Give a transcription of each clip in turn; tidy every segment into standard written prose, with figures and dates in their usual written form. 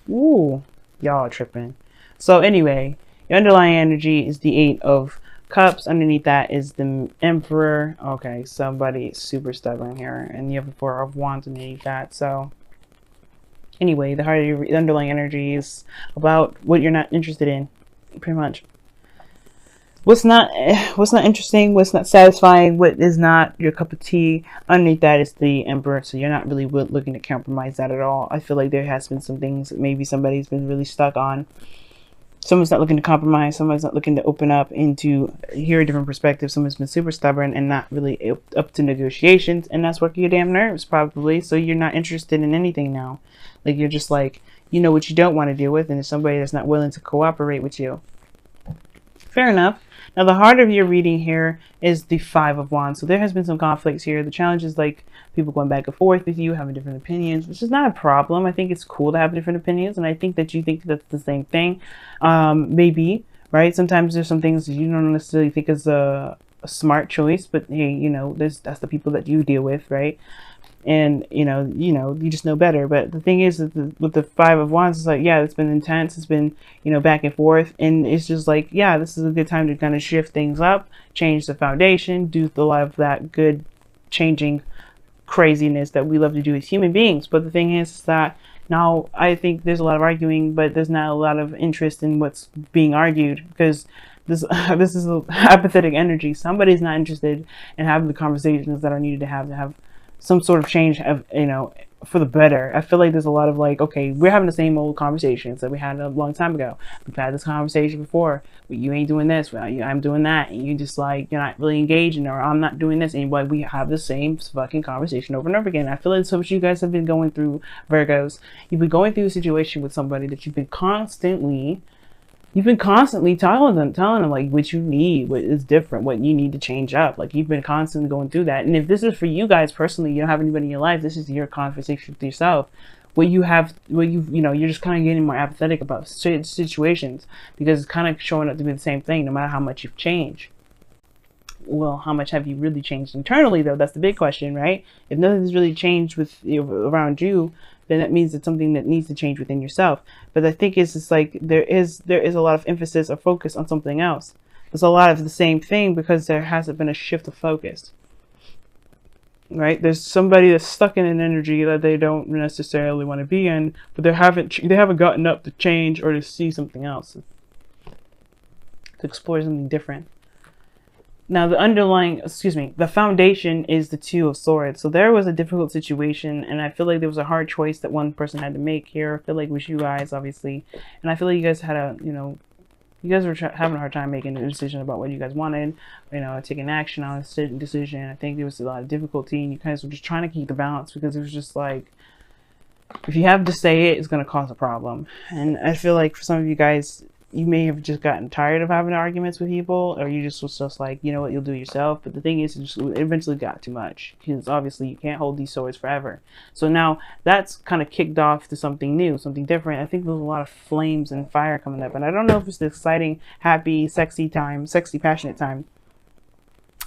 Ooh, y'all are tripping. So anyway, your underlying energy is the Eight of Cups. Underneath that is the Emperor. Okay, somebody is super stubborn here, and you have the Four of Wands underneath that. So anyway, the heart of your underlying energy is about what you're not interested in, pretty much. What's not interesting, what's not satisfying, what is not your cup of tea. Underneath that is the Emperor, so you're not really looking to compromise that at all. I feel like there has been some things that maybe somebody's been really stuck on. Someone's not looking to compromise, someone's not looking to open up into hear a different perspective. Someone's been super stubborn and not really up to negotiations, and that's working your damn nerves probably. So you're not interested in anything now. Like, you're just like, you know what you don't want to deal with, and it's somebody that's not willing to cooperate with you. Fair enough. Now, the heart of your reading here is the Five of Wands. So there has been some conflicts here. The challenge is like people going back and forth with you, having different opinions, which is not a problem. I think it's cool to have different opinions, and I think that you think that's the same thing. Maybe, right? Sometimes there's some things that you don't necessarily think is a smart choice, but hey, you know, that's the people that you deal with, right? And you just know better. But the thing is that with the Five of Wands, it's like, yeah, it's been intense, it's been, back and forth, and it's just like, yeah, this is a good time to kind of shift things up, change the foundation, do a lot of that good changing craziness that we love to do as human beings. But the thing is that now I think there's a lot of arguing, but there's not a lot of interest in what's being argued, because this is a apathetic energy. Somebody's not interested in having the conversations that are needed to have some sort of change, for the better. I feel like there's a lot of like, okay, we're having the same old conversations that we had a long time ago. We've had this conversation before. You ain't doing this, well, I'm doing that, and you just like, you're not really engaging, or I'm not doing this, and like, we have the same fucking conversation over and over again. I feel like that's what you guys have been going through, Virgos. You've been going through a situation with somebody that you've been constantly telling them like what you need, what is different, what you need to change up. Like, you've been constantly going through that. And if this is for you guys personally, you don't have anybody in your life, this is your conversation with yourself. You're just kind of getting more apathetic about situations, because it's kind of showing up to be the same thing no matter how much you've changed. Well, how much have you really changed internally, though? That's the big question, right? If nothing's really changed with around you, then that means it's something that needs to change within yourself. But I think it's just like there is a lot of emphasis or focus on something else. There's a lot of the same thing because there hasn't been a shift of focus, right? There's somebody that's stuck in an energy that they don't necessarily want to be in, but they haven't gotten up to change or to see something else, to explore something different. Now, the foundation is the Two of Swords. So there was a difficult situation, and I feel like there was a hard choice that one person had to make here. I feel like it was you guys, obviously. And I feel like you guys had you guys were having a hard time making a decision about what you guys wanted, taking action on a certain decision. I think there was a lot of difficulty, and you guys were just trying to keep the balance, because it was just like, if you have to say it, it's going to cause a problem. And I feel like for some of you guys, you may have just gotten tired of having arguments with people, or you just was just like, you know what, you'll do it yourself. But the thing is, it eventually got too much, because obviously you can't hold these swords forever. So now that's kind of kicked off to something new, something different. I think there's a lot of flames and fire coming up, and I don't know if it's the exciting, happy, sexy, passionate time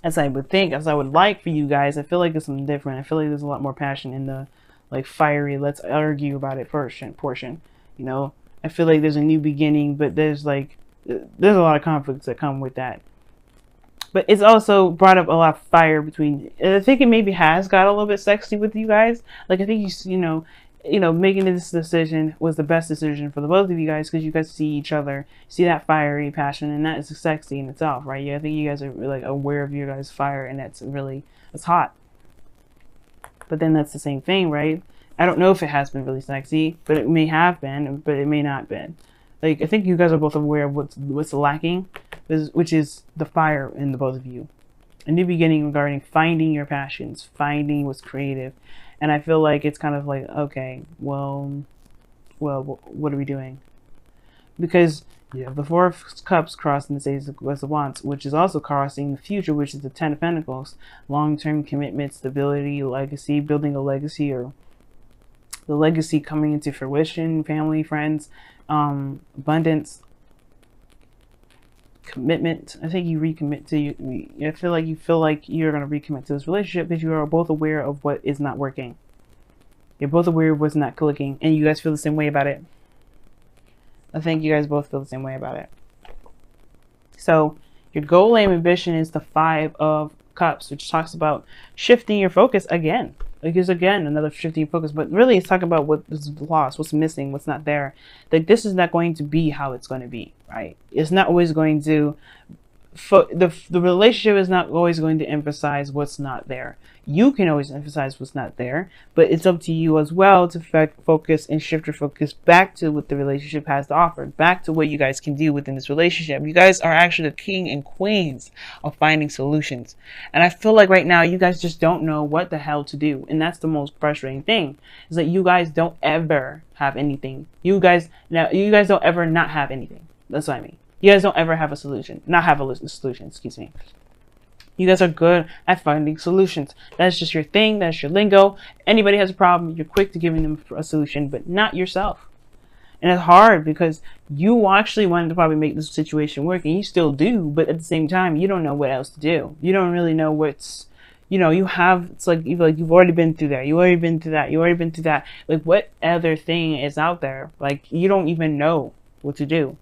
as I would think, as I would like for you guys. I feel like it's something different. I feel like there's a lot more passion in the like fiery, let's argue about it portion. I feel like there's a new beginning, but there's a lot of conflicts that come with that. But it's also brought up a lot of fire between. I think it maybe has got a little bit sexy with you guys. Like, I think making this decision was the best decision for the both of you guys, because you guys see each other, see that fiery passion, and that is sexy in itself, right? Yeah, I think you guys are like aware of your guys' fire, and it's hot. But then that's the same thing, right? I don't know if it has been really sexy, but it may have been, but it may not have been. Like, I think you guys are both aware of what's lacking, which is the fire in the both of you. A new beginning regarding finding your passions, finding what's creative. And I feel like it's kind of like, okay, well, what are we doing? Because you have the Four of Cups crossing the Ace of Wands, which is also crossing the future, which is the Ten of Pentacles. Long-term commitment, stability, legacy, building a legacy, or the legacy coming into fruition, family, friends, abundance, commitment. I think you recommit to you. I feel like you're going to recommit to this relationship, because you are both aware of what is not working. You're both aware of what's not clicking, and you guys feel the same way about it. I think you guys both feel the same way about it. So your goal, aim, ambition is the 5 of Cups, which talks about shifting your focus again. Because again, another shifting your focus, but really it's talking about what is lost, what's missing, what's not there. Like this is not going to be how it's going to be, right? It's not always going to the relationship is not always going to emphasize what's not there. You can always emphasize what's not there, but it's up to you as well to focus and shift your focus back to what the relationship has to offer, back to what you guys can do within this relationship. You guys are actually the king and queens of finding solutions. And I feel like right now you guys just don't know what the hell to do. And that's the most frustrating thing, is that you guys don't ever have anything. You guys don't ever not have anything. That's what I mean. You guys don't ever have a solution. Not have a solution, excuse me. You guys are good at finding solutions. That's just your thing. That's your lingo. Anybody has a problem, you're quick to giving them a solution, but not yourself. And it's hard because you actually wanted to probably make this situation work, and you still do, but at the same time, you don't know what else to do. You don't really know what's, it's like you've already been through that. You already been through that. You already been through that. Like, what other thing is out there? Like, you don't even know what to do.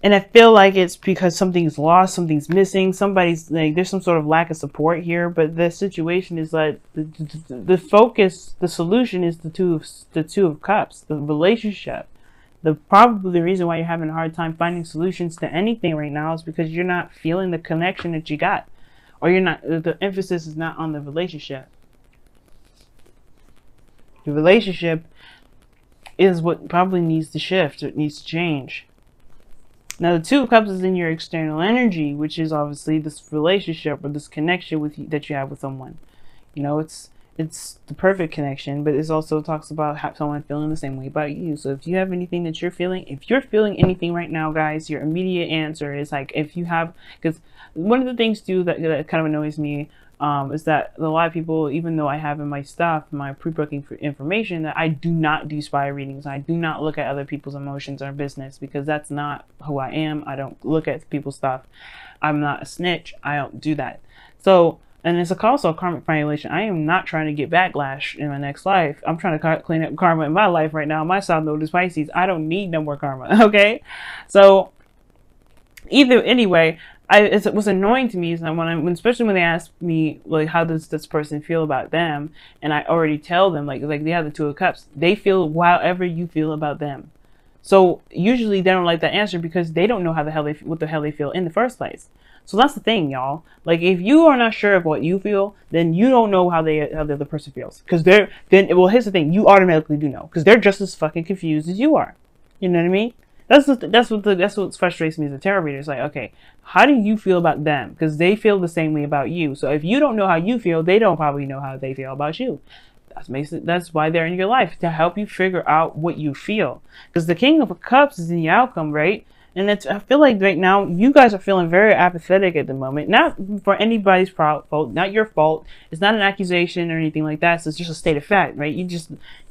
And I feel like it's because something's lost, something's missing, somebody's like, there's some sort of lack of support here. But the situation is like the focus, the solution is the two of Cups, the relationship. Probably the reason why you're having a hard time finding solutions to anything right now is because you're not feeling the connection that you got, or the emphasis is not on the relationship. The relationship is what probably needs to shift, or it needs to change. Now, the Two of Cups is in your external energy, which is obviously this relationship or this connection that you have with someone. It's the perfect connection, but it also talks about someone feeling the same way about you. So if you have anything that you're feeling, if you're feeling anything right now, guys, your immediate answer is like, because one of the things too that kind of annoys me is that a lot of people, even though I have in my stuff, my pre-booking for information, that I do not do spy readings. I do not look at other people's emotions or business, because that's not who I am. I don't look at people's stuff. I'm not a snitch. I don't do that. So, and it's also a karmic violation. I am not trying to get backlash in my next life. I'm trying to clean up karma in my life right now. My South Node is Pisces. I don't need no more karma. Okay, so anyway. It was annoying to me is especially when they ask me, like, how does this person feel about them, and I already tell them like they have the Two of Cups. They feel however you feel about them. So usually they don't like that answer because they don't know what the hell they feel in the first place. So that's the thing, y'all. Like, if you are not sure of what you feel, then you don't know how the other person feels. Because here's the thing, you automatically do know, because they're just as fucking confused as you are. You know what I mean? That's what frustrates me as a tarot reader. It's like, okay, how do you feel about them? Because they feel the same way about you. So if you don't know how you feel, they don't probably know how they feel about you. That's why they're in your life, to help you figure out what you feel. Because the King of Cups is in the outcome, right? And I feel like right now you guys are feeling very apathetic at the moment. Not for anybody's fault, not your fault. It's not an accusation or anything like that. So it's just a state of fact, right?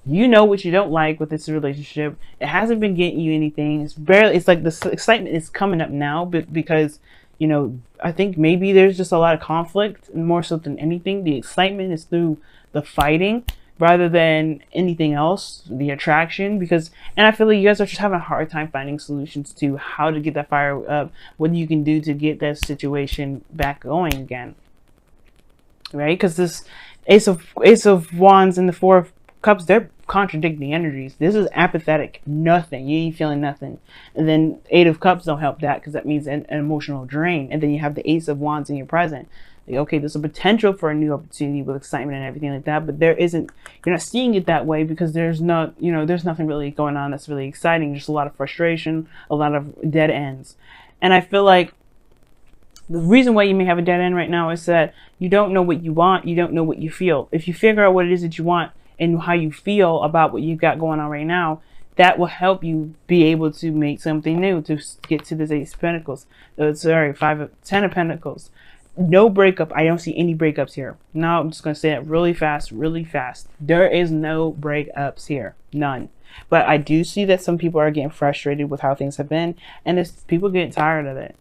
You know what you don't like with this relationship. It hasn't been getting you anything. It's like the excitement is coming up now, but because, I think maybe there's just a lot of conflict, more so than anything. The excitement is through the fighting rather than anything else, the attraction. And I feel like you guys are just having a hard time finding solutions to how to get that fire up, what you can do to get that situation back going again, right? Because this Ace of Wands and the Four of Cups, they're contradicting energies. This is apathetic, nothing. You ain't feeling nothing. And then Eight of Cups don't help that, because that means an emotional drain. And then you have the Ace of Wands in your present. Like, okay, there's a potential for a new opportunity with excitement and everything like that, but you're not seeing it that way, because there's nothing really going on that's really exciting. Just a lot of frustration, a lot of dead ends. And I feel like the reason why you may have a dead end right now is that you don't know what you want, you don't know what you feel. If you figure out what it is that you want and how you feel about what you've got going on right now, that will help you be able to make something new, to get to this Ace of Pentacles. Ten of Pentacles. No breakup. I don't see any breakups here. No, I'm just going to say it really fast, really fast. There is no breakups here. None. But I do see that some people are getting frustrated with how things have been, and people getting tired of it.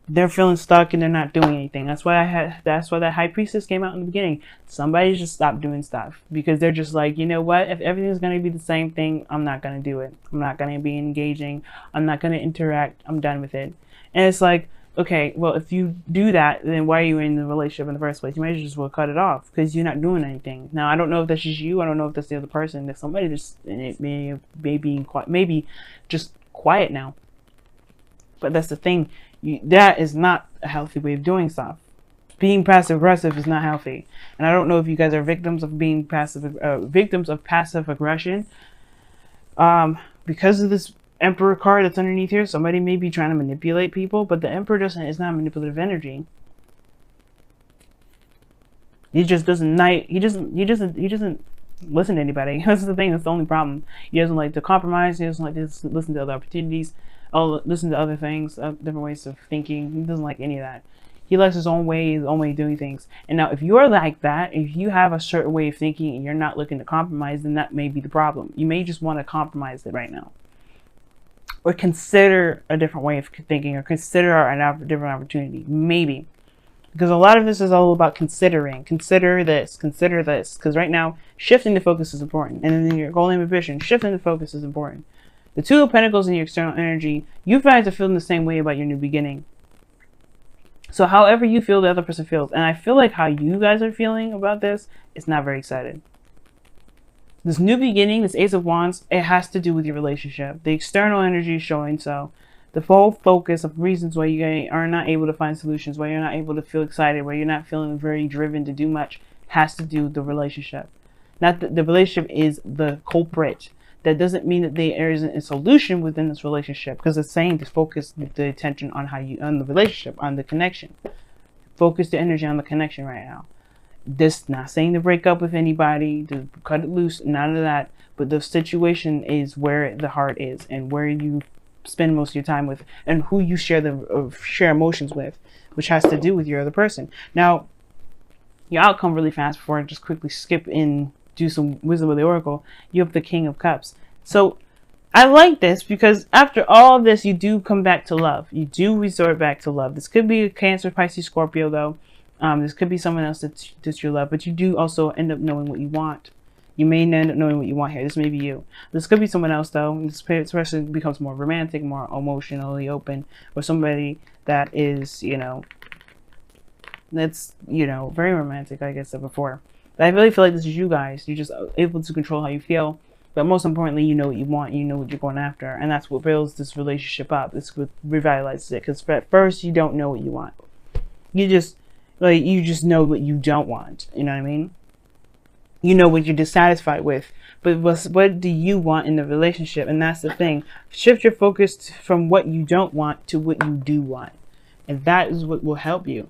they're feeling stuck and they're not doing anything. That's why that high priestess came out in the beginning. Somebody just stopped doing stuff because they're just like, you know what? If everything's going to be the same thing, I'm not going to do it. I'm not going to be engaging. I'm not going to interact. I'm done with it. And it's like, okay, well, if you do that, then why are you in the relationship in the first place? You might just well cut it off because you're not doing anything. Now, I don't know if that's just you. I don't know if that's the other person. If somebody just, and it may be quiet, maybe just quiet now. But that's the thing. That is not a healthy way of doing stuff. Being passive aggressive is not healthy. And I don't know if you guys are victims of being victims of passive aggression. Because of this Emperor card that's underneath here, somebody may be trying to manipulate people, but the Emperor is not manipulative energy. He just doesn't listen to anybody. That's the thing. That's the only problem. He doesn't like to compromise. He doesn't like to listen to other opportunities. Listen to other things, different ways of thinking. He doesn't like any of that. He likes his own way, his own way of doing things. And now, if you're like that, if you have a certain way of thinking and you're not looking to compromise, then that may be the problem. You may just want to compromise it right now, or consider a different way of thinking, or consider a different opportunity, maybe. Because a lot of this is all about considering. Consider this. Consider this. Because right now, shifting the focus is important. And in your golden ambition, shifting the focus is important. The Two of Pentacles in your external energy, you guys are feeling the same way about your new beginning. So however you feel, the other person feels. And I feel like how you guys are feeling about this is not very excited. This new beginning, this Ace of Wands, it has to do with your relationship. The external energy is showing so. The full focus of reasons why you are not able to find solutions, why you're not able to feel excited, why you're not feeling very driven to do much, has to do with the relationship. Not that the relationship is the culprit. That doesn't mean that there isn't a solution within this relationship, because it's saying to focus the attention on on the relationship, on the connection. Focus the energy on the connection right now. This not saying to break up with anybody, to cut it loose, none of that. But the situation is where the heart is, and where you spend most of your time with, and who you share emotions with, which has to do with your other person. Now, your outcome really fast before I just quickly skip in. Do some wisdom of the oracle. You have the King of Cups. So I like this because after all of this, you do come back to love. You do resort back to love. This could be a Cancer, Pisces, Scorpio, though. This could be someone else that's your love, but you do also end up knowing what you want. You may end up knowing what you want here. This may be you. This could be someone else, though. This person becomes more romantic, more emotionally open, or somebody that is, that's, very romantic, like I said before. But I really feel like this is you guys. You're just able to control how you feel. But most importantly, you know what you want. You know what you're going after. And that's what builds this relationship up. It's what revitalizes it. Because at first, you don't know what you want. You just know what you don't want. You know what I mean? You know what you're dissatisfied with. But what do you want in the relationship? And that's the thing. Shift your focus from what you don't want to what you do want. And that is what will help you.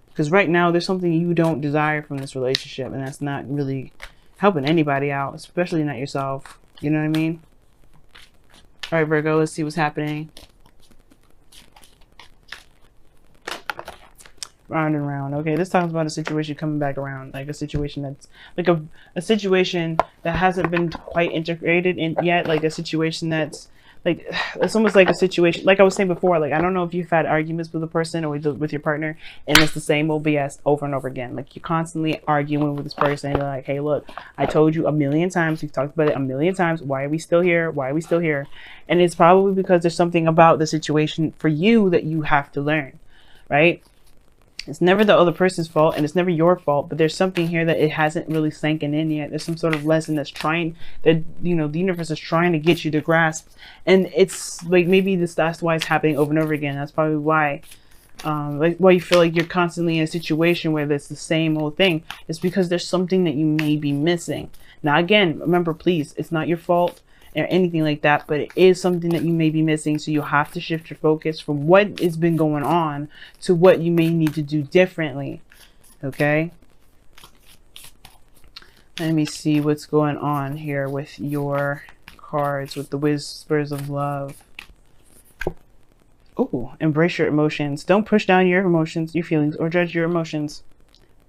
Because right now, there's something you don't desire from this relationship. And that's not really helping anybody out. Especially not yourself. You know what I mean? All right, Virgo. Let's see what's happening. Round and round. Okay, this talks about a situation coming back around. Like a situation that's... Like a situation that hasn't been quite integrated in yet. Like a situation that's... Like, it's almost like a situation, like I was saying before, like, I don't know if you've had arguments with a person or with your partner, and it's the same old BS over and over again. Like, you're constantly arguing with this person, and you're like, hey, look, I told you a million times, we've talked about it a million times, why are we still here? Why are we still here? And it's probably because there's something about the situation for you that you have to learn, right? It's never the other person's fault, and it's never your fault, but there's something here that it hasn't really sanken in yet. There's some sort of lesson that's trying, that, the universe is trying to get you to grasp. And it's like, maybe that's why it's happening over and over again. That's probably why, like, why you feel like you're constantly in a situation where it's the same old thing. It's because there's something that you may be missing. Now, again, remember, please, it's not your fault or anything like that, but it is something that you may be missing. So you have to shift your focus from what has been going on to what you may need to do differently. Okay, let me see what's going on here with your cards, with the Whispers of Love. Oh, embrace your emotions. Don't push down your emotions, your feelings, or judge your emotions.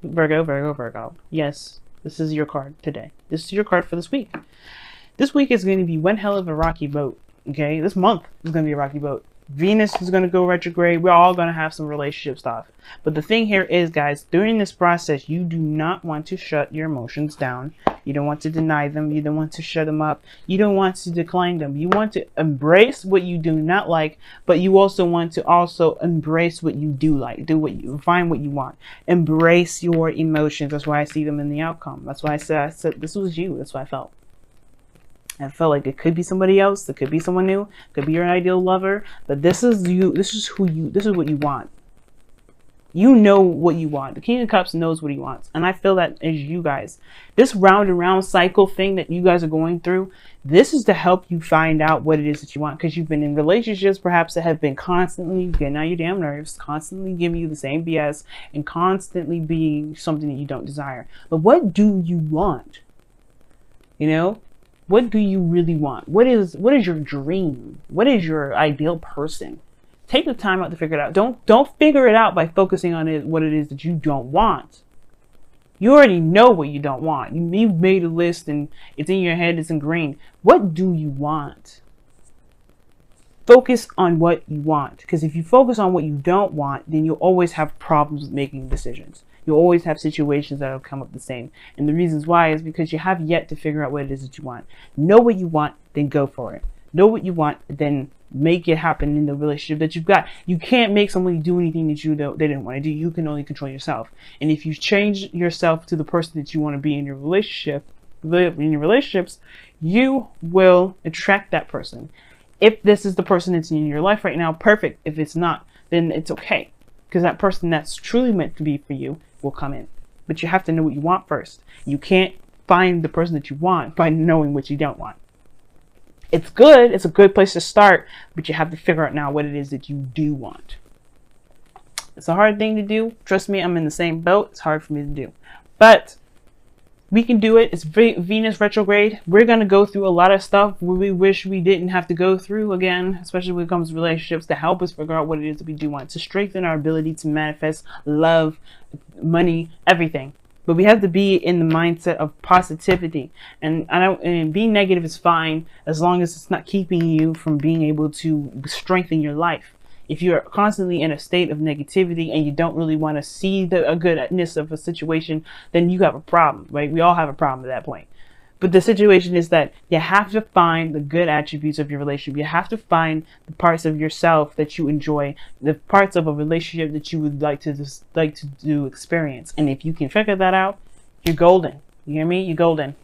Virgo, Virgo, Virgo. Yes, this is your card today. This is your card for this week. This week is going to be one hell of a rocky boat, okay? This month is going to be a rocky boat. Venus is going to go retrograde. We're all going to have some relationship stuff. But the thing here is, guys, during this process, you do not want to shut your emotions down. You don't want to deny them. You don't want to shut them up. You don't want to decline them. You want to embrace what you do not like, but you also want to embrace what you do like. Find what you want. Embrace your emotions. That's why I see them in the outcome. That's why I said this was you. That's what I felt. I felt like it could be somebody else. It could be someone new. It could be your ideal lover. But this is you. This is what you want. You know what you want. The King of Cups knows what he wants. And I feel that as you guys. This round and round cycle thing that you guys are going through, this is to help you find out what it is that you want. Because you've been in relationships perhaps that have been constantly getting on your damn nerves, constantly giving you the same BS, and constantly being something that you don't desire. But what do you want? You know? What do you really want? What is your dream? What is your ideal person? Take the time out to figure it out. Don't figure it out by focusing on what it is that you don't want. You already know what you don't want. You've made a list and it's in your head, it's in green. What do you want? Focus on what you want. Because if you focus on what you don't want, then you'll always have problems with making decisions. You'll always have situations that will come up the same. And the reasons why is because you have yet to figure out what it is that you want. Know what you want, then go for it. Know what you want, then make it happen in the relationship that you've got. You can't make somebody do anything that they didn't want to do. You can only control yourself. And if you change yourself to the person that you want to be in your relationships, you will attract that person. If this is the person that's in your life right now, perfect. If it's not, then it's okay. Because that person that's truly meant to be for you will come in. But you have to know what you want first. You can't find the person that you want by knowing what you don't want. It's good. It's a good place to start. But you have to figure out now what it is that you do want. It's a hard thing to do. Trust me, I'm in the same boat. It's hard for me to do. But we can do it. It's Venus retrograde. We're going to go through a lot of stuff we wish we didn't have to go through again, especially when it comes to relationships, to help us figure out what it is that we do want, to strengthen our ability to manifest love, money, everything. But we have to be in the mindset of positivity. And being negative is fine as long as it's not keeping you from being able to strengthen your life. If you're constantly in a state of negativity and you don't really want to see a goodness of a situation, then you have a problem, right? We all have a problem at that point. But the situation is that you have to find the good attributes of your relationship. You have to find the parts of yourself that you enjoy, the parts of a relationship that you would like to experience. And if you can figure that out, you're golden. You hear me? You're golden.